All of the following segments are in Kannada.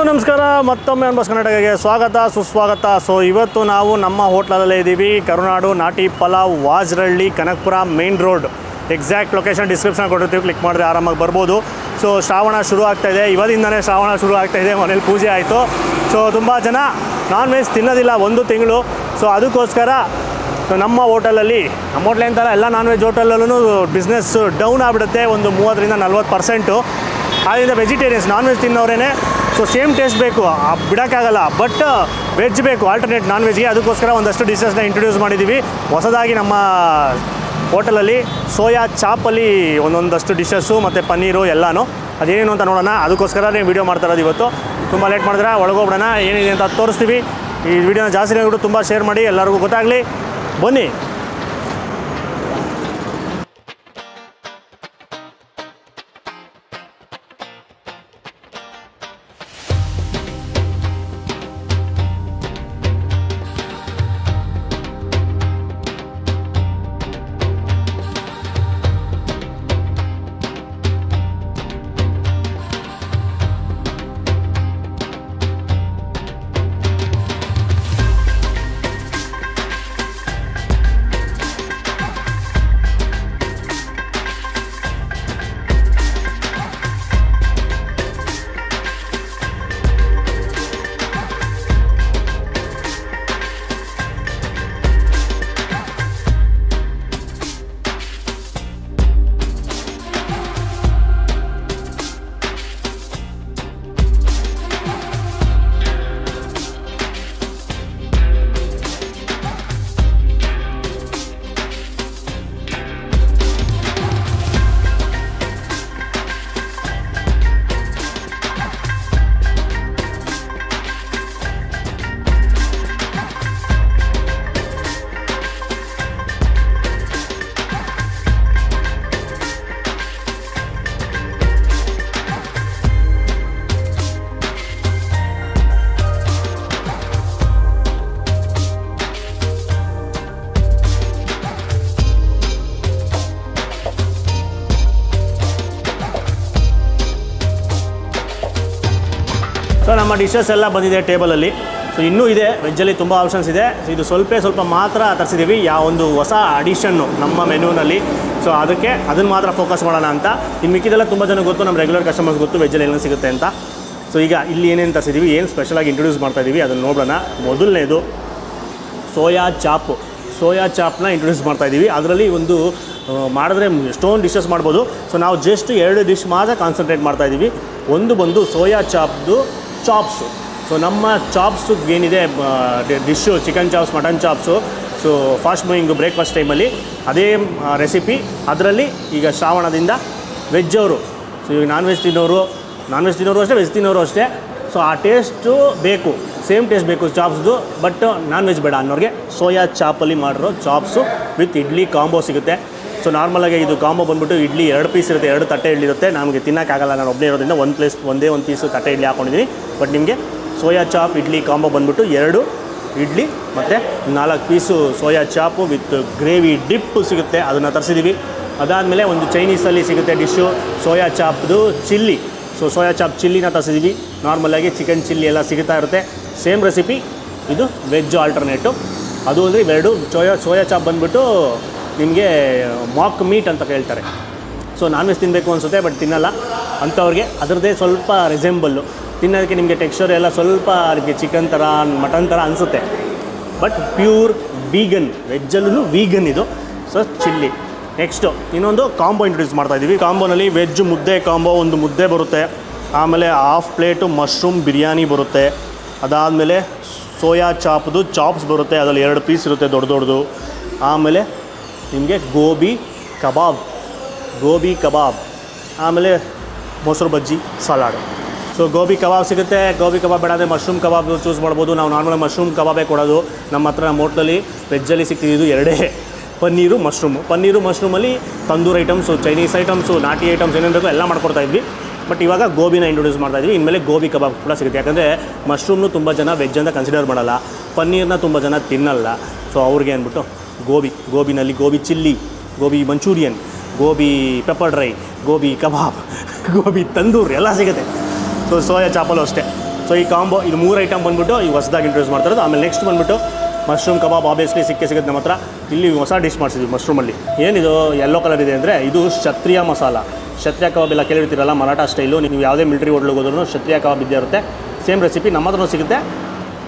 ನಮಸ್ಕಾರ ಮತ್ತೊಮ್ಮೆ ಅನ್ಬಸ್ ಕರ್ನಾಟಕಕ್ಕೆ ಸ್ವಾಗತ ಸುಸ್ವಾಗತ. ಸೊ ಇವತ್ತು ನಾವು ನಮ್ಮ ಹೋಟ್ಲಲ್ಲೇ ಇದ್ದೀವಿ. ಕರುನಾಡು ನಾಟಿ pulao, Vajarahalli, Kanakapura main road. Exact location description ಕೊಟ್ಟಿರ್ತೀವಿ, ಕ್ಲಿಕ್ ಮಾಡಿದ್ರೆ ಆರಾಮಾಗಿ ಬರ್ಬೋದು. ಸೊ ಶ್ರಾವಣ ಶುರು ಆಗ್ತಾಯಿದೆ, ಇವತ್ತಿಂದನೇ ಶ್ರಾವಣ ಶುರು ಆಗ್ತಾಯಿದೆ. ಮನೇಲಿ ಪೂಜೆ ಆಯಿತು. ಸೊ ತುಂಬ ಜನ ನಾನ್ ವೆಜ್ ತಿನ್ನೋದಿಲ್ಲ 1 ತಿಂಗಳು. ಸೊ ಅದಕ್ಕೋಸ್ಕರ ನಮ್ಮ ಹೋಟೆಲಲ್ಲಿ, ನಮ್ಮ ಹೋಟ್ಲೆ ಅಂತಲ್ಲ ಎಲ್ಲ ನಾನ್ ವೆಜ್ ಹೋಟೆಲಲ್ಲೂ ಬಿಸ್ನೆಸ್ ಡೌನ್ ಆಗಿಬಿಡುತ್ತೆ ಒಂದು 30-40%. ಆದ್ದರಿಂದ ವೆಜಿಟೇರಿಯನ್ಸ್ ನಾನ್ ವೆಜ್ ತಿನ್ನೋರೇ ಸೊ ಸೇಮ್ ಟೇಸ್ಟ್ ಬೇಕು, ಬಿಡೋಕ್ಕಾಗಲ್ಲ. ಬಟ್ ವೆಜ್ ಬೇಕು, ಆಲ್ಟರ್ನೇಟ್ ನಾನ್ ವೆಜ್ಗೆ. ಅದಕ್ಕೋಸ್ಕರ ಒಂದಷ್ಟು ಡಿಶಸ್ನ ಇಂಟ್ರೊಡ್ಯೂಸ್ ಮಾಡಿದ್ದೀವಿ ಹೊಸದಾಗಿ ನಮ್ಮ ಹೋಟೆಲಲ್ಲಿ. ಸೋಯಾ ಚಾಪಲ್ಲಿ ಒಂದೊಂದಷ್ಟು ಡಿಶಸ್ಸು ಮತ್ತು ಪನ್ನೀರು ಎಲ್ಲನೂ ಅದೇನೇನು ಅಂತ ನೋಡೋಣ. ಅದಕ್ಕೋಸ್ಕರ ನೀವು ವೀಡಿಯೋ ಮಾಡ್ತಾ ಇರೋದು ಇವತ್ತು. ತುಂಬ ಲೇಟ್ ಮಾಡಿದ್ರೆ ಒಳಗೋಗ್ಬಿಡೋಣ, ಏನಿದೆ ಅಂತ ತೋರಿಸ್ತೀವಿ. ಈ ವಿಡಿಯೋನ ಜಾಸ್ತಿ ನೋಡಿಬಿಟ್ಟು ತುಂಬ ಶೇರ್ ಮಾಡಿ, ಎಲ್ಲರಿಗೂ ಗೊತ್ತಾಗಲಿ. ಬನ್ನಿ. ಸೊ ನಮ್ಮ ಡಿಶಸ್ ಎಲ್ಲ ಬಂದಿದೆ ಟೇಬಲಲ್ಲಿ. ಸೊ ಇನ್ನೂ ಇದೆ, ವೆಜ್ಜಲ್ಲಿ ತುಂಬ ಆಪ್ಷನ್ಸ್ ಇದೆ. ಸೊ ಇದು ಸ್ವಲ್ಪ ಮಾತ್ರ ತರಿಸಿದ್ದೀವಿ, ಒಂದು ಹೊಸ ಅಡಿಷನ್ನು ನಮ್ಮ ಮೆನ್ಯೂನಲ್ಲಿ. ಸೊ ಅದನ್ನು ಮಾತ್ರ ಫೋಕಸ್ ಮಾಡೋಣ ಅಂತ. ಇನ್ನು ಮಿಕ್ಕಿದೆಲ್ಲ ತುಂಬ ಜನ ಗೊತ್ತು, ನಮ್ಮ ರೆಗ್ಯುಲರ್ ಕಸ್ಟಮರ್ಸ್ ಗೊತ್ತು ವೆಜ್ಜಲ್ಲಿ ಏನೇನು ಸಿಗುತ್ತೆ ಅಂತ. ಸೊ ಈಗ ಇಲ್ಲಿ ಏನೇನು ತರಿಸಿದ್ದೀವಿ, ಏನು ಸ್ಪೆಷಲಾಗಿ ಇಂಟ್ರೊಡ್ಯೂಸ್ ಮಾಡ್ತಾಯಿದ್ದೀವಿ ಅದನ್ನು ನೋಡೋಣ. ಮೊದಲನೇದು ಸೋಯಾ ಚಾಪ್ನ ಇಂಟ್ರೊಡ್ಯೂಸ್ ಮಾಡ್ತಾಯಿದ್ದೀವಿ. ಅದರಲ್ಲಿ ಮಾಡಿದ್ರೆ ಎಷ್ಟೊಂದು ಡಿಶಸ್ ಮಾಡ್ಬೋದು. ಸೊ ನಾವು ಜಸ್ಟ್ 2 ಡಿಶ್ ಮಾತ್ರ ಕಾನ್ಸಂಟ್ರೇಟ್ ಮಾಡ್ತಾಯಿದ್ದೀವಿ. ಒಂದು ಬಂದು ಸೋಯಾ ಚಾಪ್ಸು. ಸೊ ನಮ್ಮ ಚಾಪ್ಸು ಏನಿದೆ dish, chicken chops, mutton chops, so fast moving breakfast ಟೈಮಲ್ಲಿ ಅದೇ ರೆಸಿಪಿ. ಅದರಲ್ಲಿ ಈಗ ಶ್ರಾವಣದಿಂದ ವೆಜ್ಜವರು, ಸೊ ಈಗ ನಾನ್ ವೆಜ್ ತಿನ್ನೋರು ಅಷ್ಟೇ, ವೆಜ್ ತಿನ್ನೋರು ಅಷ್ಟೇ. ಸೊ ಆ ಟೇಸ್ಟು ಬೇಕು, ಸೇಮ್ ಟೇಸ್ಟ್ ಬೇಕು ಚಾಪ್ಸ್ದು. ಬಟ್ ನಾನ್ ವೆಜ್ ಬೇಡ ಅನ್ನೋರಿಗೆ ಸೋಯಾ ಚಾಪಲ್ಲಿ ಮಾಡಿರೋ ಚಾಪ್ಸು ವಿತ್ ಇಡ್ಲಿ ಕಾಂಬೋ ಸಿಗುತ್ತೆ. ಸೊ ನಾರ್ಮಲಾಗಿ ಇದು ಕಾಂಬೋ ಬಂದುಬಿಟ್ಟು ಇಡ್ಲಿ 2 ಪೀಸ್ ಇರುತ್ತೆ, 2 ತಟ್ಟೆ ಇಡ್ಲಿ ಇರುತ್ತೆ. ನಮಗೆ ತಿನ್ನೋಕ್ಕಾಗಲ್ಲ, ನಾನು ಒಬ್ಬನೇ ಇರೋದ್ರಿಂದ ಒಂದೇ ಒಂದು ಪೀಸು ತಟ್ಟೆ ಇಡ್ಲಿ ಹಾಕ್ಕೊಂಡಿದ್ದೀನಿ. ಬಟ್ ನಿಮಗೆ ಸೋಯಾ ಚಾಪ್ ಇಡ್ಲಿ ಕಾಂಬೋ ಬಂದುಬಿಟ್ಟು 2 ಇಡ್ಲಿ ಮತ್ತು 4 piece soya chop with gravy dip ಸಿಗುತ್ತೆ. ಅದನ್ನು ತರಿಸಿದ್ದೀವಿ. ಅದಾದಮೇಲೆ ಒಂದು ಚೈನೀಸಲ್ಲಿ ಸಿಗುತ್ತೆ ಡಿಶ್ಶು, ಸೋಯಾ ಚಾಪ್ದು ಚಿಲ್ಲಿ. ಸೊ ಸೋಯಾ ಚಾಪ್ ಚಿಲ್ಲಿನ ತರಿಸಿದ್ದೀವಿ. ನಾರ್ಮಲಾಗಿ ಚಿಕನ್ ಚಿಲ್ಲಿ ಎಲ್ಲ ಸಿಗ್ತಾ ಇರುತ್ತೆ, ಸೇಮ್ ರೆಸಿಪಿ. ಇದು ವೆಜ್ ಆಲ್ಟರ್ನೇಟು. ಅದು ಅಂದರೆ ಇವೆರಡು. ಸೋಯಾ ಚಾಪ್ ಬಂದುಬಿಟ್ಟು ನಿಮಗೆ ಮಾಕ್ ಮೀಟ್ ಅಂತ ಹೇಳ್ತಾರೆ. ಸೊ ನಾನ್ ವೆಜ್ ತಿನ್ನಬೇಕು ಅನಿಸುತ್ತೆ ಬಟ್ ತಿನ್ನಲ್ಲ ಅಂಥವ್ರಿಗೆ ಅದರದ್ದೇ ಸ್ವಲ್ಪ ರಿಸೆಂಬಲ್ಲು. ತಿನ್ನೋದಕ್ಕೆ ನಿಮಗೆ ಟೆಕ್ಸ್ಚರ್ ಎಲ್ಲ ಸ್ವಲ್ಪ ಅದಕ್ಕೆ ಚಿಕನ್ ಥರ, ಮಟನ್ ಥರ ಅನಿಸುತ್ತೆ. ಬಟ್ ಪ್ಯೂರ್ ವೀಗನ್, ವೆಜ್ಜಲ್ಲೂ ವೀಗನ್ ಇದು. So chilli. ನೆಕ್ಸ್ಟು ಇನ್ನೊಂದು ಕಾಂಬೋ ಇಂಟ್ರೊಡ್ಯೂಸ್ ಮಾಡ್ತಾಯಿದ್ದೀವಿ. ಕಾಂಬೋನಲ್ಲಿ ವೆಜ್ ಮುದ್ದೆ ಕಾಂಬೋ, ಒಂದು ಮುದ್ದೆ ಬರುತ್ತೆ. ಆಮೇಲೆ 1/2 ಪ್ಲೇಟು ಮಶ್ರೂಮ್ ಬಿರಿಯಾನಿ ಬರುತ್ತೆ. ಅದಾದಮೇಲೆ ಸೋಯಾ ಚಾಪ್ದು ಚಾಪ್ಸ್ ಬರುತ್ತೆ, ಅದರಲ್ಲಿ 2 ಪೀಸ್ ಇರುತ್ತೆ ದೊಡ್ಡದು. ಆಮೇಲೆ ನಿಮಗೆ ಗೋಬಿ ಕಬಾಬ್, ಆಮೇಲೆ ಮೊಸರು ಬಜ್ಜಿ, ಸಲಾಡು. ಸೊ ಗೋಬಿ ಕಬಾಬ್ ಸಿಗುತ್ತೆ. ಗೋಬಿ ಕಬಾಬ್ ಬೇಡ ಅಂದರೆ ಮಶ್ರೂಮ್ ಕಬಾಬ್ ಚೂಸ್ ಮಾಡ್ಬೋದು. ನಾವು ನಾರ್ಮಲ್ ಮಶ್ರೂಮ್ ಕಬಾಬೇ ಕೊಡೋದು. ನಮ್ಮ ಹೋಟ್ಲಲ್ಲಿ ವೆಜ್ಜಲ್ಲಿ ಸಿಗ್ತಿದ್ದು 2 ಪನ್ನೀರು ಮಶ್ರೂಮಲ್ಲಿ ತಂದೂರ್ ಐಟಮ್ಸು, ಚೈನೀಸ್ ಐಟಮ್ಸು, ನಾಟಿ ಐಟಮ್ಸ್ ಏನೇನು ಬೇಕೋ ಎಲ್ಲ ಮಾಡ್ಕೊಡ್ತಾಯಿದ್ವಿ. ಬಟ್ ಇವಾಗ ಗೋಬಿನ ಇಂಟ್ರೊಡ್ಯೂಸ್ ಮಾಡ್ತಾಯಿದ್ವಿ. ಇನ್ಮೇಲೆ ಗೋಬಿ ಕಬಾಬ್ ಕೂಡ ಸಿಗುತ್ತೆ. ಯಾಕಂದರೆ ಮಶ್ರೂಮ್ನು ತುಂಬ ಜನ ವೆಜ್ ಅಂತ ಕನ್ಸಿಡರ್ ಮಾಡಲ್ಲ, ಪನ್ನೀರ್ನ ತುಂಬ ಜನ ತಿನ್ನಲ್ಲ. ಸೊ ಅವ್ರಿಗೆ ಅಂದ್ಬಿಟ್ಟು ಗೋಬಿನಲ್ಲಿ gobi chilli, gobi Manchurian, gobi pepper dry, gobi kebab, gobi tandoor ಎಲ್ಲ ಸಿಗುತ್ತೆ. ಸೊ ಸೋಯಾ ಚಾಪಲ್ಲೂ ಅಷ್ಟೇ. ಸೊ ಈ ಕಾಂಬೋ ಇದು 3 ಐಟಮ್ ಬಂದುಬಿಟ್ಟು ಈಗ ಹೊಸದಾಗಿ ಇಂಟ್ರೊಡ್ಯೂಸ್ ಮಾಡ್ತಾಯಿರೋದು. ಆಮೇಲೆ ನೆಕ್ಸ್ಟ್ ಬಂದುಬಿಟ್ಟು ಮಶ್ರೂಮ್ ಕಬಾಬ್ ಆಬ್ವಿಯಸ್ಲಿ ಸಿಗುತ್ತೆ ನಮ್ಮ ಹತ್ರ. ಇಲ್ಲಿ ಹೊಸ ಡಿಶ್ ಮಾಡಿಸಿದ್ವಿ ಮಶ್ರೂಮಲ್ಲಿ. ಏನಿದು ಯೆಲ್ಲೋ ಕಲರ್ ಇದೆ ಅಂದರೆ ಇದು ಕ್ಷತ್ರಿಯ ಮಸಾಲ. ಕ್ಷತ್ರಿಯ ಕಬಾಬ್ ಎಲ್ಲ ಕೇಳಿರ್ತೀರಲ್ಲ, ಮರಾಠ ಸ್ಟೈಲು. ನೀವು ಯಾವುದೇ ಮಿಲಿಟರಿ ಹೋಟ್ಲಿಗೆ ಹೋದ್ರೂ ಕ್ಷತ್ರಿಯ ಕಬಾಬ್ ಇದ್ದೇ ಇರುತ್ತೆ. ಸೇಮ್ ರೆಸಿಪಿ ನಮ್ಮ ಹತ್ರನೂ ಸಿಗುತ್ತೆ,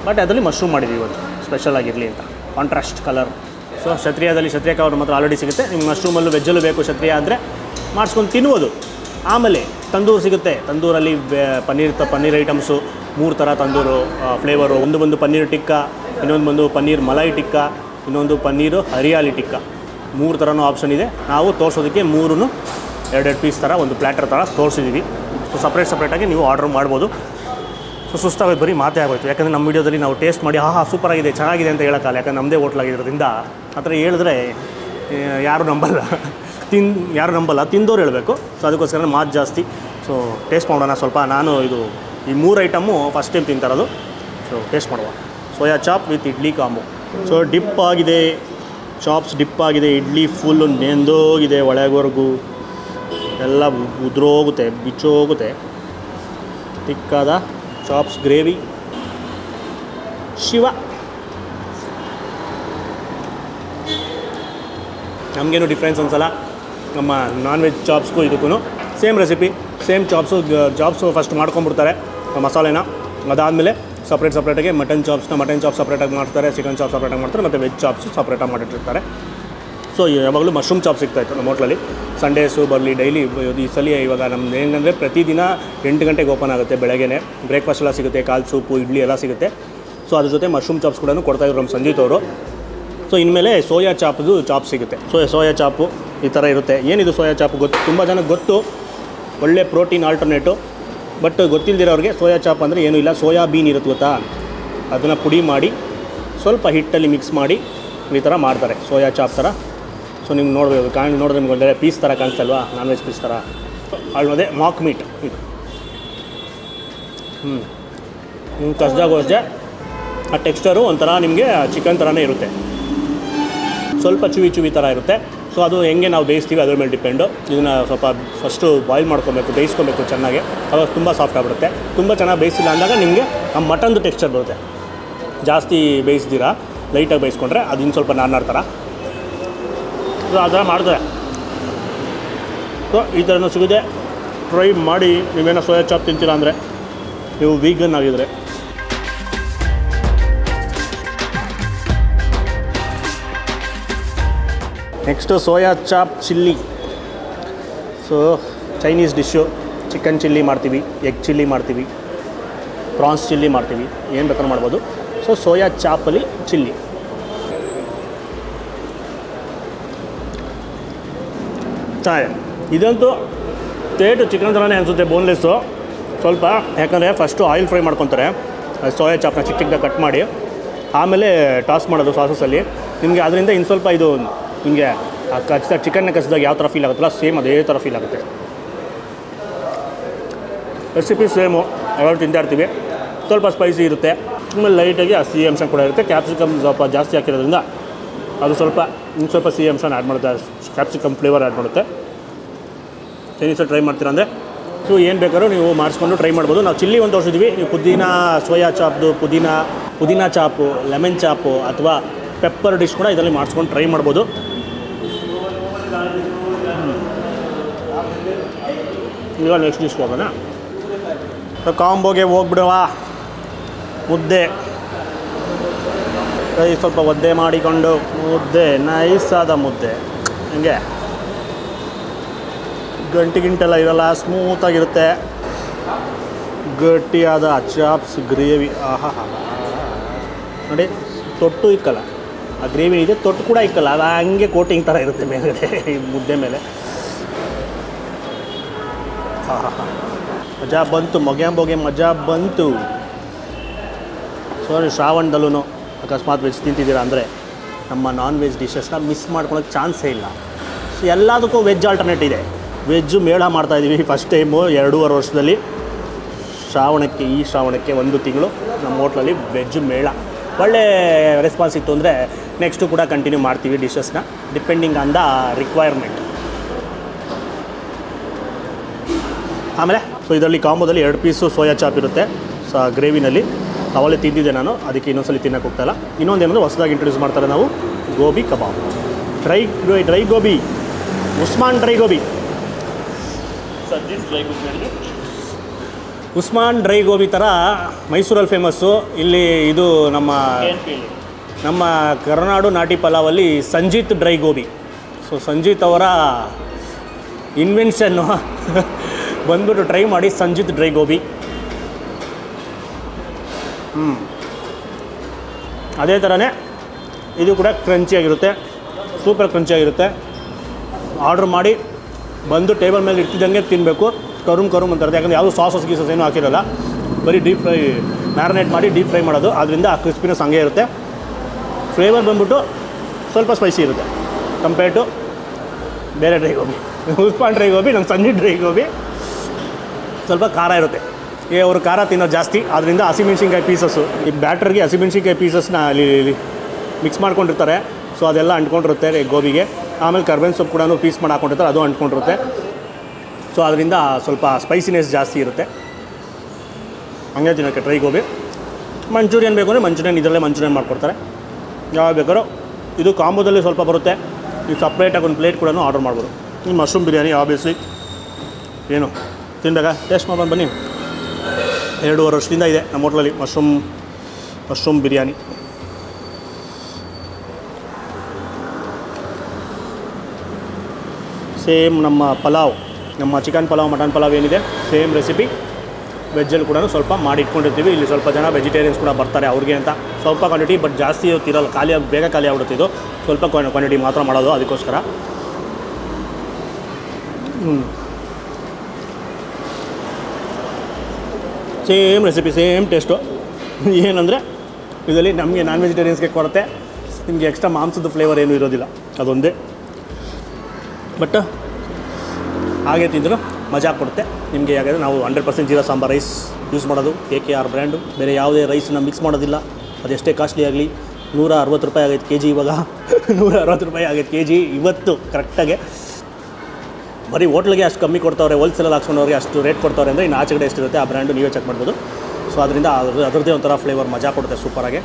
ಬಟ್ ಅದರಲ್ಲಿ ಮಶ್ರೂಮ್ ಮಾಡಿದ್ದೀವಿ ಇವತ್ತು ಸ್ಪೆಷಲ್ ಆಗಿರಲಿ ಅಂತ. Contrast colour. ಸೊ ಕ್ಷತ್ರಿಯದಲ್ಲಿ ಕ್ಷತ್ರಿಯ ಕಬಾಬ್ ನಮ್ಮ ಹತ್ರ ಆಲ್ರೆಡಿ ಸಿಗುತ್ತೆ. ನಿಮ್ಗೆ ಮಶ್ರೂಮಲ್ಲೂ ವೆಜ್ಜಲ್ಲೂ ಬೇಕು ಕ್ಷತ್ರಿಯ ಅಂದರೆ ಮಾಡಿಸ್ಕೊಂಡು ತಿನ್ಬೋದು. ಆಮೇಲೆ ತಂದೂರು ಸಿಗುತ್ತೆ. ತಂದೂರಲ್ಲಿ ಪನ್ನೀರ್ ಐಟಮ್ಸು 3 ಥರ ತಂದೂರು ಫ್ಲೇವರು. ಒಂದು ಪನ್ನೀರ್ ಟಿಕ್ಕ, ಇನ್ನೊಂದು ಬಂದು ಪನ್ನೀರ್ ಮಲಾಯಿ ಟಿಕ್ಕ, ಇನ್ನೊಂದು ಪನ್ನೀರು ಹರಿಯಾಲಿ ಟಿಕ್ಕ. 3 ಥರನೂ ಆಪ್ಷನ್ ಇದೆ. ನಾವು ತೋರಿಸೋದಕ್ಕೆ 3 2 ಪೀಸ್ ಥರ ಒಂದು ಪ್ಲ್ಯಾಟರ್ ಥರ ತೋರಿಸಿದ್ದೀವಿ. ಸೊ ಸಪ್ರೇಟಾಗಿ ನೀವು ಆರ್ಡ್ರ್ ಮಾಡ್ಬೋದು. ಸೊ ಸುಸ್ತಾಗೋದು ಬರೀ ಮಾತೇ ಆಗೋಯ್ತು. ಯಾಕಂದರೆ ನಮ್ಮ ವೀಡಿಯೋದಲ್ಲಿ ನಾವು ಟೇಸ್ಟ್ ಮಾಡಿ ಸೂಪರಾಗಿದೆ ಚೆನ್ನಾಗಿದೆ ಅಂತ ಹೇಳೋಕ್ಕಲ್ಲ. ಯಾಕಂದ್ರೆ ನಮ್ಮದೇ ಹೋಟ್ಲಾಗಿರೋದ್ರಿಂದ ಆ ಥರ ಹೇಳಿದ್ರೆ ಯಾರು ನಂಬಲ್ಲ, ತಿಂದೋರು ಹೇಳಬೇಕು. ಸೊ ಅದಕ್ಕೋಸ್ಕರ ಮಾತು ಜಾಸ್ತಿ. ಸೊ ಟೇಸ್ಟ್ ಮಾಡೋಣ ಸ್ವಲ್ಪ. ನಾನು ಈ 3 ಐಟಮು ಫಸ್ಟ್ ಟೈಮ್ ತಿಂತಾರೋದು. ಸೊ ಟೇಸ್ಟ್ ಮಾಡುವ. Soya chop with idli combo. So dip ಆಗಿದೆ, ಚಾಪ್ಸ್ ಡಿಪ್ ಆಗಿದೆ, ಇಡ್ಲಿ ಫುಲ್ಲು ನೆಂದೋಗಿದೆ ಒಳಗವರೆಗೂ, ಎಲ್ಲ ಉದುರೋಗುತ್ತೆ, ಬಿಚ್ಚೋಗುತ್ತೆ. ತಿಕ್ಕಾದ ಚಾಪ್ಸ್ ಗ್ರೇವಿ ಶಿವ. ನಮಗೇನು ಡಿಫ್ರೆನ್ಸ್ ಅನ್ಸಲ್ಲ. ನಮ್ಮ ನಾನ್ ವೆಜ್ ಚಾಪ್ಸ್ಗೂ ಇದಕ್ಕೂ same recipe, same chops first ಮಾಡ್ಕೊಂಬಿಡ್ತಾರೆ ಮಸಾಲೆನ. ಅದಾದಮೇಲೆ ಸಪ್ರೇಟಾಗಿ ಮಟನ್ ಚಾಪ್ ಸಪ್ರೇಟಾಗಿ ಮಾಡ್ತಾರೆ, ಚಿಕನ್ ಚಾಪ್ ಸಪ್ರೇಟಾಗಿ ಮಾಡ್ತಾರೆ, ಮತ್ತು ವೆಜ್ ಚಾಪ್ಸು ಸಪ್ರೇಟಾಗಿ ಮಾಡಿಟ್ಟಿರ್ತಾರೆ. ಸೊ ಯಾವಾಗಲೂ ಮಶ್ರೂಮ್ ಚಾಪ್ ಸಿಗ್ತಾಯಿತ್ತು ನಮ್ಮ ಹೋಟ್ಲಲ್ಲಿ. ಸಂಡೇಸು ಬರಲಿ ಡೈಲಿ. ಈ ಸಲ ಇವಾಗ ನಮ್ದು ಏನಂದರೆ ಪ್ರತಿದಿನ 8 ಗಂಟೆಗೆ ಓಪನ್ ಆಗುತ್ತೆ ಬೆಳಗ್ಗೆ. ಬ್ರೇಕ್ಫಾಸ್ಟ್ ಎಲ್ಲ ಸಿಗುತ್ತೆ, ಕಾಲು ಸೂಪು ಇಡ್ಲಿ ಎಲ್ಲ ಸಿಗುತ್ತೆ. ಸೊ ಅದ್ರ ಜೊತೆ ಮಶ್ರೂಮ್ ಚಾಪ್ಸ್ ಕೂಡ ಕೊಡ್ತಾಯಿದ್ರು ನಮ್ಮ ಸಂಜೀತ್ ಅವರು. ಸೊ ಇನ್ಮೇಲೆ ಸೋಯಾ ಚಾಪ್ ಸಿಗುತ್ತೆ. ಸೋಯಾ ಚಾಪು ಈ ಥರ ಇರುತ್ತೆ. ಏನಿದು ಸೋಯಾ ಚಾಪ್ ತುಂಬ ಜನಕ್ಕೆ ಗೊತ್ತು, ಒಳ್ಳೆ ಪ್ರೋಟೀನ್ ಆಲ್ಟರ್ನೇಟು. ಬಟ್ ಗೊತ್ತಿಲ್ಲದಿರೋರಿಗೆ ಸೋಯಾ ಚಾಪ್ ಅಂದರೆ ಏನೂ ಇಲ್ಲ. ಸೋಯಾ ಬೀನ್ ಇರುತ್ತೆ ಗೊತ್ತಾ, ಅದನ್ನು ಪುಡಿ ಮಾಡಿ ಸ್ವಲ್ಪ ಹಿಟ್ಟಲ್ಲಿ ಮಿಕ್ಸ್ ಮಾಡಿ ಈ ಥರ ಮಾಡ್ತಾರೆ ಸೋಯಾ ಚಾಪ್ ಥರ. ಸೊ ನಿಮ್ಗೆ ನೋಡಿದ್ರೆ ನಿಮ್ಗೆ ಒಂದೇ ಪೀಸ್ ಥರ ಕಾಣಿಸ್ತಲ್ವಾ, ನಾನ್ ವೆಜ್ ಪೀಸ್ ಥರ. ಅದೇ ಮಾಕ್ ಮೀಟ್ ಇದು. ಕಸ್ದಾಗೋಷ್ಟೇ ಆ ಟೆಕ್ಸ್ಚರು ಒಂಥರ ನಿಮಗೆ ಚಿಕನ್ ಥರನೇ ಇರುತ್ತೆ, ಸ್ವಲ್ಪ ಚುವಿ ಥರ ಇರುತ್ತೆ. ಸೊ ಅದು ಹೆಂಗೆ ನಾವು ಬೇಯಿಸ್ತೀವಿ ಅದ್ರ ಮೇಲೆ ಡಿಪೆಂಡು. ಇದನ್ನು ಸ್ವಲ್ಪ ಫಸ್ಟು ಬಾಯ್ಲ್ ಮಾಡ್ಕೊಬೇಕು, ಬೇಯಿಸ್ಕೊಬೇಕು ಚೆನ್ನಾಗಿ. ಅವಾಗ ತುಂಬ ಸಾಫ್ಟ್ ಆಗಿಬಿಡುತ್ತೆ. ತುಂಬ ಚೆನ್ನಾಗಿ ಬೇಯಿಸಿಲ್ಲ ಅಂದಾಗ ನಿಮಗೆ ಆ ಮಟನ್ದು ಟೆಕ್ಸ್ಚರ್ ಬರುತ್ತೆ. ಜಾಸ್ತಿ ಬೇಯಿಸ್ತೀರಾ, ಲೈಟಾಗಿ ಬೇಯಿಸ್ಕೊಂಡ್ರೆ ಅದು ಇನ್ನು ಸ್ವಲ್ಪ ನಾರ್ನಾರ್ ಥರ. ಸೊ ಆ ಥರ ಮಾಡ್ತಾರೆ. ಸೊ ಈ ಥರನೂ ಸಿಗುತ್ತೆ. ಟ್ರೈ ಮಾಡಿ. ನೀವೇನೋ ಸೋಯಾ ಚಾಪ್ ತಿಂತೀರಾ ಅಂದರೆ, ನೀವು ವೀಗನ್ ಆಗಿದ್ರೆ. Next soya chop chilli. So Chinese dish. Chicken chilli ಮಾಡ್ತೀವಿ, ಎಗ್ ಚಿಲ್ಲಿ ಮಾಡ್ತೀವಿ, ಪ್ರಾನ್ಸ್ ಚಿಲ್ಲಿ ಮಾಡ್ತೀವಿ, ಏನು ಬೇಕಾದ್ರೂ ಮಾಡ್ಬೋದು. ಸೊ ಸೋಯಾ ಚಾಪಲ್ಲಿ ಚಿಲ್ಲಿ. ಚೆನ್ನಾಗಿದೆ. ಇದಂತೂ ಟೇಟು ಚಿಕನ್ ಥರನೇ ಅನಿಸುತ್ತೆ, ಬೋನ್ಲೆಸ್ಸು ಸ್ವಲ್ಪ. ಯಾಕಂದರೆ ಫಸ್ಟು ಆಯಿಲ್ ಫ್ರೈ ಮಾಡ್ಕೊತಾರೆ ಸೋಯಾ ಚಾಪ್ನ ಚಿಕ್ಕದಾಗಿ ಕಟ್ ಮಾಡಿ, ಆಮೇಲೆ ಟಾಸ್ ಮಾಡೋದು ಸಾಸಸಲ್ಲಿ. ನಿಮಗೆ ಅದರಿಂದ ಇನ್ನು ಸ್ವಲ್ಪ ಇದು ನಿಮಗೆ ಚಿಕನ್ನ ಕಸಿದಾಗ ಯಾವ ಥರ ಫೀಲ್ ಆಗುತ್ತಲ್ಲ, ಸೇಮ್ ಅದೇ ಥರ ಫೀಲ್ ಆಗುತ್ತೆ. ರೆಸಿಪಿ ಸೇಮು, ಯಾವಾಗ ತಿಂತಾ ಇರ್ತೀವಿ. ಸ್ವಲ್ಪ ಸ್ಪೈಸಿ ಇರುತ್ತೆ, ಆಮೇಲೆ ಲೈಟಾಗಿ ಆ ಸಿಹಿ ಅಂಶ ಕೂಡ ಇರುತ್ತೆ. ಕ್ಯಾಪ್ಸಿಕಮ್ ಸ್ವಲ್ಪ ಜಾಸ್ತಿ ಹಾಕಿರೋದ್ರಿಂದ ಅದು ಇನ್ನು ಸ್ವಲ್ಪ ಸಿಹಿ ಅಂಶನ ಆ್ಯಡ್ ಮಾಡುತ್ತೆ, ಕ್ಯಾಪ್ಸಿಕಮ್ ಫ್ಲೇವರ್ ಆ್ಯಡ್ ಮಾಡುತ್ತೆ. ಚೈನೀಸಲ್ಲಿ ಟ್ರೈ ಮಾಡ್ತೀರಾ ಅಂದರೆ ಸೊ ಏನು ಬೇಕಾದ್ರೂ ನೀವು ಮಾಡಿಸ್ಕೊಂಡು ಟ್ರೈ ಮಾಡ್ಬೋದು. ನಾವು ಚಿಲ್ಲಿ ಒಂದು ತೋರಿಸಿದ್ವಿ. ನೀವು ಪುದೀನ ಸೋಯಾ ಚಾಪ್ದು ಪುದೀನ ಚಾಪು, ಲೆಮನ್ ಚಾಪು ಅಥವಾ ಪೆಪ್ಪರ್ ಡಿಶ್ ಕೂಡ ಇದರಲ್ಲಿ ಮಾಡಿಸ್ಕೊಂಡು ಟ್ರೈ ಮಾಡ್ಬೋದು. ಈಗ ನೆಕ್ಸ್ಟ್ ಡಿಶ್ಗೆ ಹೋಗೋಣ. ಕಾಂಬೋಗೆ ಹೋಗ್ಬಿಡುವ. ಮುದ್ದೆ ಕೈ ಸ್ವಲ್ಪ ಒದ್ದೆ ಮಾಡಿಕೊಂಡು, ಮುದ್ದೆ ನೈಸಾದ ಮುದ್ದೆ, ಹಂಗೆ ಗಂಟೆಲ್ಲ ಇರಲ್ಲ, ಸ್ಮೂತಾಗಿರುತ್ತೆ. ಗಟ್ಟಿಯಾದ ಚಾಪ್ಸ್ ಗ್ರೇವಿ. ನೋಡಿ, ತೊಟ್ಟು ಇಕ್ಕಲ್ಲ, ಆ ಗ್ರೇವಿ ಇದೆ, ತೊಟ್ಟು ಕೂಡ ಇಕ್ಕಲ್ಲ, ಅದು ಹಂಗೆ ಕೋಟಿಂಗ್ ಥರ ಇರುತ್ತೆ ಮೇಲ್ಗಡೆ ಈ ಮುದ್ದೆ ಮೇಲೆ. ಮಜಾ ಬಂತು, ಮೊಗೆ ಮಜಾ ಬಂತು. ಸೊ ಶ್ರಾವಣದಲ್ಲೂ ಅಕಸ್ಮಾತ್ ವೆಜ್ ತಿಂತಿದ್ದೀರಾ ಅಂದರೆ ನಮ್ಮ ನಾನ್ ವೆಜ್ ಡಿಶಸ್ನ ಮಿಸ್ ಮಾಡ್ಕೊಳೋಕ್ಕೆ ಚಾನ್ಸೇ ಇಲ್ಲ. ಸೊ ಎಲ್ಲದಕ್ಕೂ ವೆಜ್ ಆಲ್ಟರ್ನೇಟ್ ಇದೆ. ವೆಜ್ಜು ಮೇಳ ಮಾಡ್ತಾಯಿದ್ದೀವಿ ಫಸ್ಟ್ ಟೈಮು 2.5 ವರ್ಷದಲ್ಲಿ. ಈ ಶ್ರಾವಣಕ್ಕೆ 1 ತಿಂಗಳು ನಮ್ಮ ಹೋಟ್ಲಲ್ಲಿ ವೆಜ್ ಮೇಳ. ಒಳ್ಳೆ ರೆಸ್ಪಾನ್ಸ್ ಇತ್ತು ಅಂದರೆ ನೆಕ್ಸ್ಟು ಕೂಡ ಕಂಟಿನ್ಯೂ ಮಾಡ್ತೀವಿ ಡಿಶಸ್ನ, ಡಿಪೆಂಡಿಂಗ್ ಆನ್ ದ ರಿಕ್ವೈರ್ಮೆಂಟ್. ಆಮೇಲೆ ಸೊ ಇದರಲ್ಲಿ ಕಾಂಬೋದಲ್ಲಿ 2 ಪೀಸು ಸೋಯಾ ಚಾಪ್ ಇರುತ್ತೆ. ಸೊ ಆ ಗ್ರೇವಿನಲ್ಲಿ ಅವಲೇ ತಿಂದಿದ್ದೆ ನಾನು, ಅದಕ್ಕೆ ಇನ್ನೊಂದ್ಸಲ ತಿನ್ನಕ್ಕೆ ಹೋಗ್ತಾಯಿಲ್ಲ. ಇನ್ನೊಂದೇನಂದರೆ ಹೊಸದಾಗಿ ಇಂಟ್ರೊಡ್ಯೂಸ್ ಮಾಡ್ತಾರೆ ನಾವು gobi kebab, dry gobi, Usman dry gobi. Usman dry gobi ಥರ ಮೈಸೂರಲ್ಲಿ ಫೇಮಸ್ಸು, ಇಲ್ಲಿ ಇದು ನಮ್ಮ ಕರ್ನಾಡು ನಾಟಿ ಪಲಾವಲ್ಲಿ ಸಂಜೀತ್ ಡ್ರೈ ಗೋಬಿ. ಸೊ ಸಂಜೀತ್ ಅವರ ಇನ್ವೆನ್ಷನ್ನು ಬಂದ್ಬಿಟ್ಟು ಟ್ರೈ ಮಾಡಿ, ಸಂಜೀತ್ ಡ್ರೈ ಗೋಬಿ. ಅದೇ ಥರನೇ ಇದು ಕೂಡ ಕ್ರಂಚಿಯಾಗಿರುತ್ತೆ, ಸೂಪರ್ ಕ್ರಂಚಿಯಾಗಿರುತ್ತೆ. ಆರ್ಡ್ರ್ ಮಾಡಿ ಬಂದು ಟೇಬಲ್ ಮೇಲೆ ಇರ್ತಿದ್ದಂಗೆ ತಿನ್ನಬೇಕು. ಕರುಮ್ ಅಂತಾರೆ, ಯಾಕಂದರೆ ಯಾವುದೂ ಸಾಸಸ್ ಗೀಸಸ್ ಏನೂ ಹಾಕಿರಲ್ಲ, ಬರೀ ಡೀಪ್ ಫ್ರೈ ಮ್ಯಾರಿನೇಟ್ ಮಾಡಿ ಡೀಪ್ ಫ್ರೈ ಮಾಡೋದು. ಅದರಿಂದ ಆ ಕ್ರಿಸ್ಪಿನೆಸ್ ಹಂಗೆ ಇರುತ್ತೆ. ಫ್ಲೇವರ್ ಬಂದ್ಬಿಟ್ಟು ಸ್ವಲ್ಪ ಸ್ಪೈಸಿ ಇರುತ್ತೆ ಕಂಪೇರ್ ಟು ಬೇರೆ ಡ್ರೈ ಗೋಬಿ. ಉಸ್ಮಾನ್ ಡ್ರೈ ಗೋಬಿ, ನಮ್ಮ ಸಂಜೀತ್ ಡ್ರೈ ಗೋಬಿ ಸ್ವಲ್ಪ ಖಾರ ಇರುತ್ತೆ. ಅವರು ಖಾರ ತಿನ್ನೋದು ಜಾಸ್ತಿ, ಆದ್ದರಿಂದ ಹಸಿಮೆಣ್ಸಿನ್ಕಾಯಿ ಪೀಸಸ್ಸು, ಈ ಬ್ಯಾಟ್ರಿಗೆ ಹಸಿಮೆಣ್ಸಿನ್ಕಾಯಿ ಪೀಸಸ್ನ ಅಲ್ಲಿ ಮಿಕ್ಸ್ ಮಾಡ್ಕೊಂಡಿರ್ತಾರೆ. ಸೊ ಅದೆಲ್ಲ ಅಂಟ್ಕೊಂಡಿರುತ್ತೆ ಗೋಬಿಗೆ. ಆಮೇಲೆ ಕರ್ಬೇವಿನ ಸೊಪ್ಪು ಕೂಡ ಪೀಸ್ ಮಾಡಿ ಹಾಕ್ಕೊಂಡಿರ್ತಾರೆ, ಅದು ಅಂಟ್ಕೊಂಡಿರುತ್ತೆ. ಸೊ ಅದರಿಂದ ಸ್ವಲ್ಪ ಸ್ಪೈಸಿನೆಸ್ ಜಾಸ್ತಿ ಇರುತ್ತೆ. ಹಂಗೆ ತಿನ್ನೋಕ್ಕೆ ಡ್ರೈ ಗೋಬಿ. ಮಂಚೂರಿಯನ್ ಬೇಕು ಅಂದರೆ ಮಂಚೂರಿಯನ್, ಇದರಲ್ಲೇ ಮಂಚೂರಿಯನ್ ಮಾಡ್ಕೊಡ್ತಾರೆ. ಯಾವಾಗ ಬೇಕಾದ್ರೂ ಇದು ಕಾಂಬೋದಲ್ಲಿ ಸ್ವಲ್ಪ ಬರುತ್ತೆ. ನೀವು ಸಪ್ರೇಟಾಗಿ ಒಂದು ಪ್ಲೇಟ್ ಕೂಡ ಆರ್ಡರ್ ಮಾಡ್ಬೋದು. ಈ ಮಶ್ರೂಮ್ ಬಿರಿಯಾನಿ ಆಬ್ವಿಯಸ್ಲಿ ಏನು ತಿಂದಾಗ ಟೇಸ್ಟ್ ಮಾಡ್ಕೊಂಡು ಬನ್ನಿ. 2.5 ವರ್ಷದಿಂದ ಇದೆ ನಮ್ಮ ಹೋಟ್ಲಲ್ಲಿ ಮಶ್ರೂಮ್ ಬಿರಿಯಾನಿ. ಸೇಮ್ ನಮ್ಮ ಪಲಾವ್, ನಮ್ಮ ಚಿಕನ್ ಪಲಾವ್, ಮಟನ್ ಪಲಾವ್ ಏನಿದೆ ಸೇಮ್ ರೆಸಿಪಿ ವೆಜ್ಜಲ್ಲಿ ಕೂಡ ಸ್ವಲ್ಪ ಮಾಡಿ ಇಟ್ಕೊಂಡಿರ್ತೀವಿ. ಇಲ್ಲಿ ಸ್ವಲ್ಪ ಜನ ವೆಜಿಟೇರಿಯನ್ಸ್ ಕೂಡ ಬರ್ತಾರೆ, ಅವ್ರಿಗೆ ಅಂತ ಸ್ವಲ್ಪ ಕ್ವಾಂಟಿಟಿ, ಬಟ್ ಜಾಸ್ತಿ ಇರಲ್ಲ, ಬೇಗ ಖಾಲಿ ಆಗ್ಬಿಡುತ್ತೆ. ಇದು ಸ್ವಲ್ಪ ಕ್ವಾಂಟಿಟಿ ಮಾತ್ರ ಮಾಡೋದು, ಅದಕ್ಕೋಸ್ಕರ. Same recipe, same taste. ಏನಂದರೆ ಇದರಲ್ಲಿ ನಮಗೆ ನಾನ್ ವೆಜಿಟೇರಿಯನ್ಸ್ಗೆ ಕೊರತೆ, ನಿಮಗೆ ಎಕ್ಸ್ಟ್ರಾ ಮಾಂಸದ ಫ್ಲೇವರ್ ಏನೂ ಇರೋದಿಲ್ಲ, ಅದೊಂದೇ. ಬಟ್ ಹಾಗೆ ತಿಂದರೂ ಮಜಾ ಕೊಡುತ್ತೆ ನಿಮಗೆ. ಯಾಕಂದರೆ ನಾವು 100% ಜೀರಾ ಸಾಂಬಾರ್ ರೈಸ್ ಯೂಸ್ ಮಾಡೋದು, KKR ಬ್ರ್ಯಾಂಡು. ಬೇರೆ ಯಾವುದೇ ರೈಸನ್ನ ಮಿಕ್ಸ್ ಮಾಡೋದಿಲ್ಲ. ಅದೆಷ್ಟೇ ಕಾಸ್ಟ್ಲಿ ಆಗಲಿ, 160 ರೂಪಾಯಿ ಆಗೈತೆ ಕೆ ಜಿ. ಇವಾಗ 160 ರೂಪಾಯಿ ಆಗೈತೆ ಕೆ ಜಿ ಇವತ್ತು ಕರೆಕ್ಟಾಗೆ. ಬರೀ ಹೋಟ್ಲಿಗೆ ಅಷ್ಟು ಕಮ್ಮಿ ಕೊಡ್ತಾವ್ರೆ, ಹೋಲ್ಸೇಲಲ್ಲಿ ಹಾಕ್ಸ್ಕೊಂಡವ್ರಿಗೆ ಅಷ್ಟು ರೇಟ್ ಕೊಡ್ತಾವ್ರೆ ಅಂದರೆ ಇನ್ನು ಆಚೆ ಕಡೆ ಎಷ್ಟಿರುತ್ತೆ ಆ ಬ್ರ್ಯಾಂಡು ನೀವೇ ಚೆಕ್ ಮಾಡ್ಬೋದು. ಸೊ ಅದರಿಂದ ಅದರದ್ದೇ ಒಂಥರ ಫ್ಲೇವರ್ ಮಜಾ ಕೊಡುತ್ತೆ ಸೂಪರಾಗೆ.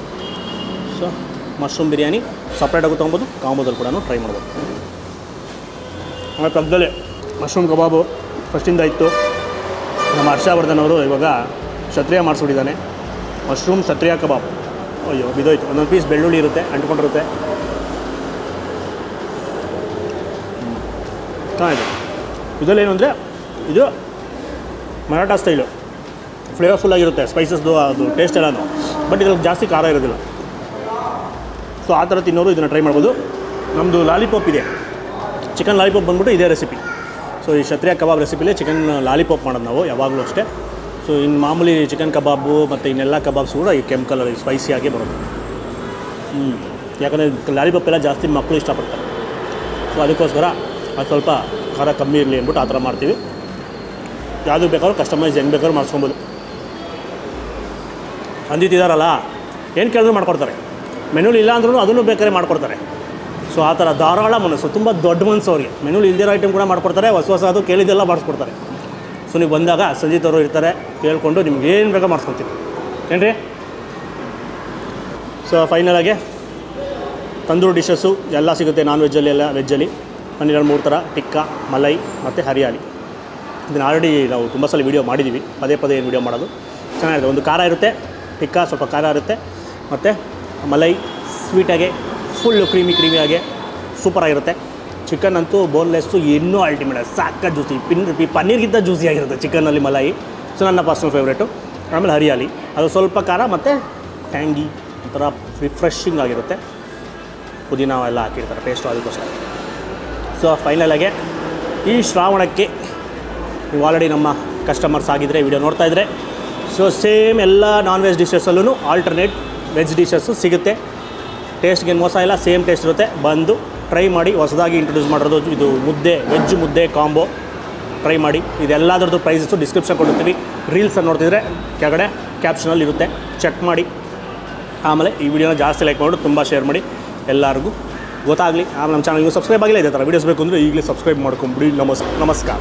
ಸೊ ಮಶ್ರೂಮ್ ಬಿರಿಯಾನಿ ಸಪ್ರೇಟಾಗೂ ತೊಗೊಬೋದು, ಕಾಂಬೋದಲ್ಲಿ ಕೂಡ ಟ್ರೈ ಮಾಡ್ಬೋದು. ಆಮೇಲೆ ಪಕ್ಕದಲ್ಲೇ ಮಶ್ರೂಮ್ ಕಬಾಬು ಫಸ್ಟಿಂದ ಇತ್ತು. ನಮ್ಮ ಹರ್ಷವರ್ಧನ್ ಅವರು ಇವಾಗ ಕ್ಷತ್ರಿಯ ಮಾಡಿಸ್ಬಿಟ್ಟಿದ್ದಾನೆ, ಮಶ್ರೂಮ್ ಕ್ಷತ್ರಿಯ ಕಬಾಬ್. ಅಯ್ಯೋ ಬಿದ್ದೋಯ್ತು. ಒಂದೊಂದು ಪೀಸ್ ಬೆಳ್ಳುಳ್ಳಿ ಇರುತ್ತೆ, ಅಂಟ್ಕೊಂಡಿರುತ್ತೆ. ಚೆನ್ನಾಗಿದೆ. ಇದರಲ್ಲೇನು ಅಂದರೆ ಇದು ಮರಾಠ ಸ್ಟೈಲು, ಫ್ಲೇವರ್ಫುಲ್ಲಾಗಿರುತ್ತೆ, ಸ್ಪೈಸಸ್ದು ಅದು ಟೇಸ್ಟ್ ಎಲ್ಲನೂ. ಬಟ್ ಇದ್ರಲ್ಲಿ ಜಾಸ್ತಿ ಖಾರ ಇರೋದಿಲ್ಲ. ಸೊ ಆ ಥರ ತಿನ್ನೋರು ಇದನ್ನು ಟ್ರೈ ಮಾಡ್ಬೋದು. ನಮ್ಮದು ಲಾಲಿಪಾಪ್ ಇದೆ, ಚಿಕನ್ ಲಾಲಿಪಾಪ್ ಬಂದ್ಬಿಟ್ಟು ಇದೇ ರೆಸಿಪಿ. ಸೊ ಈ ಕ್ಷತ್ರಿಯ ಕಬಾಬ್ ರೆಸಿಪಿಲೇ ಚಿಕನ್ ಲಾಲಿಪಾಪ್ ಮಾಡೋದು ನಾವು ಯಾವಾಗಲೂ ಅಷ್ಟೇ. ಸೊ ಇನ್ನು ಮಾಮೂಲಿ ಚಿಕನ್ ಕಬಾಬು ಮತ್ತು ಇನ್ನೆಲ್ಲ ಕಬಾಬ್ಸ್ ಕೂಡ ಈ ಕೆಂಪಲ್ಲಿ ಸ್ಪೈಸಿಯಾಗಿ ಬರೋದು. ಯಾಕಂದರೆ ಲಾಲಿಪಾಪ್ ಎಲ್ಲ ಜಾಸ್ತಿ ಮಕ್ಕಳು ಇಷ್ಟಪಡ್ತಾರೆ. ಸೊ ಅದಕ್ಕೋಸ್ಕರ ಅದು ಸ್ವಲ್ಪ ಖಾರ ಕಮ್ಮಿ ಇರಲಿ ಅಂದ್ಬಿಟ್ಟು ಆ ಥರ ಮಾಡ್ತೀವಿ. ಯಾವುದು ಬೇಕಾದ್ರೂ ಕಸ್ಟಮೈಸ್ ಹೆಂಗೆ ಬೇಕಾದ್ರೂ ಮಾಡಿಸ್ಕೊಬೋದು. ಅಂದಿದ್ದಾರಲ್ಲ, ಏನು ಕೇಳಿದ್ರು ಮಾಡ್ಕೊಡ್ತಾರೆ. ಮೆನುಲಿ ಇಲ್ಲ ಅಂದ್ರೂ ಅದನ್ನು ಬೇಕಾದ್ರೆ ಮಾಡಿಕೊಡ್ತಾರೆ. ಸೊ ಆ ಥರ ಧಾರಾಳ ಮನಸ್ಸು, ತುಂಬ ದೊಡ್ಡ ಮನಸ್ಸು ಅವ್ರಿಗೆ. ಮೆನುಲಿ ಇಲ್ದಿರೋ ಐಟಮ್ ಕೂಡ ಮಾಡಿಕೊಡ್ತಾರೆ, ಹೊಸ ಅದು ಕೇಳಿದ್ದೆಲ್ಲ ಮಾಡಿಸ್ಕೊಡ್ತಾರೆ. ಸೊ ನೀವು ಬಂದಾಗ ಸಂಜೀತ್ ಅವರು ಇರ್ತಾರೆ, ಕೇಳಿಕೊಂಡು ನಿಮ್ಗೆ ಏನು ಬೇಕಾ ಮಾಡಿಸ್ಕೊಡ್ತೀವಿ ಏನು ರೀ. ಸೊ ಫೈನಲಾಗೆ ತಂದೂರು ಡಿಶಸ್ಸು ಎಲ್ಲ ಸಿಗುತ್ತೆ, ನಾನ್ ವೆಜ್ಜಲ್ಲಿ ಎಲ್ಲ ವೆಜ್ಜಲ್ಲಿ. ನಾನು 2-3 ಥರ ಟಿಕ್ಕಾ, ಮಲೈ ಮತ್ತು ಹರಿಯಾಲಿ. ಇದನ್ನು ಆಲ್ರೆಡಿ ನಾವು ತುಂಬ ಸಲ ವೀಡಿಯೋ ಮಾಡಿದ್ದೀವಿ, ಪದೇ ಏನು ವೀಡಿಯೋ ಮಾಡೋದು. ಚೆನ್ನಾಗಿದೆ. ಒಂದು ಖಾರ ಇರುತ್ತೆ, ಟಿಕ್ಕಾ ಸ್ವಲ್ಪ ಖಾರ ಇರುತ್ತೆ, ಮತ್ತು ಮಲೈ ಸ್ವೀಟಾಗೆ ಫುಲ್ಲು ಕ್ರೀಮಿಯಾಗೆ ಸೂಪರಾಗಿರುತ್ತೆ. ಚಿಕನ್ ಅಂತೂ ಬೋನ್ಲೆಸ್ಸು ಇನ್ನೂ ಅಲ್ಟಿಮೇಟ್, ಸಾಕ ಜ್ಯೂಸಿ, ಪನ್ನೀರ್ಗಿಂತ ಜ್ಯೂಸಿಯಾಗಿರುತ್ತೆ ಚಿಕನಲ್ಲಿ ಮಲೈ. ಸೊ ನನ್ನ ಪರ್ಸ್ನಲ್ ಫೇವ್ರೇಟು. ಆಮೇಲೆ ಹರಿಯಾಲಿ, ಅದು ಸ್ವಲ್ಪ ಖಾರ ಮತ್ತು ಟ್ಯಾಂಗಿ, ಒಂಥರ ರಿಫ್ರೆಶಿಂಗ್ ಆಗಿರುತ್ತೆ. ಪುದೀನ ಎಲ್ಲ ಹಾಕಿರ್ತಾರೆ ಪೇಸ್ಟು, ಅದಕ್ಕೋಸ್ಕರ. ಸೊ ಫೈನಲಾಗೆ ಈ ಶ್ರಾವಣಕ್ಕೆ ನೀವು ಆಲ್ರೆಡಿ ನಮ್ಮ ಕಸ್ಟಮರ್ಸ್ ಆಗಿದ್ದರೆ, ವಿಡಿಯೋ ನೋಡ್ತಾಯಿದ್ರೆ, ಸೊ ಸೇಮ್ ಎಲ್ಲ ನಾನ್ ವೆಜ್ ಡಿಶಸ್ಸಲ್ಲೂ ಆಲ್ಟರ್ನೇಟ್ ವೆಜ್ ಡಿಶಸ್ಸು ಸಿಗುತ್ತೆ. ಟೇಸ್ಟ್ಗೇನು ಮೋಸ ಇಲ್ಲ, ಸೇಮ್ ಟೇಸ್ಟ್ ಇರುತ್ತೆ. ಬಂದು ಟ್ರೈ ಮಾಡಿ. ಹೊಸದಾಗಿ ಇಂಟ್ರೊಡ್ಯೂಸ್ ಮಾಡಿರೋದು ಇದು ವೆಜ್ ಮುದ್ದೆ ಕಾಂಬೋ. ಟ್ರೈ ಮಾಡಿ. ಇದೆಲ್ಲದರದ್ದು ಪ್ರೈಸಸ್ಸು ಡಿಸ್ಕ್ರಿಪ್ಷನ್ ಕೊಡ್ತೀವಿ. ರೀಲ್ಸನ್ನು ನೋಡ್ತಿದ್ರೆ ಕೆಳಗಡೆ ಕ್ಯಾಪ್ಷನಲ್ಲಿ ಇರುತ್ತೆ, ಚೆಕ್ ಮಾಡಿ. ಆಮೇಲೆ ಈ ವಿಡಿಯೋನ ಜಾಸ್ತಿ ಲೈಕ್ ಮಾಡಿ, ತುಂಬ ಶೇರ್ ಮಾಡಿ, ಎಲ್ಲರಿಗೂ ಗೊತ್ತಾಗಲಿ. ಆಮೇಲೆ ನಮ್ಮ ಚಾನಲ್ಗೆ ಸಬ್ಸ್ಕ್ರೈಬ್ ಆಗಿಲ್ಲ, ಇದೇ ಥರ ವೀಡಿಯೋಸ್ ಬೇಕು ಅಂದರೆ ಈಗಲೇ ಸಬ್ಸ್ಕ್ರೈಬ್ ಮಾಡ್ಕೊಂಬಿಡಿ. ನಮಸ್ಕಾರ.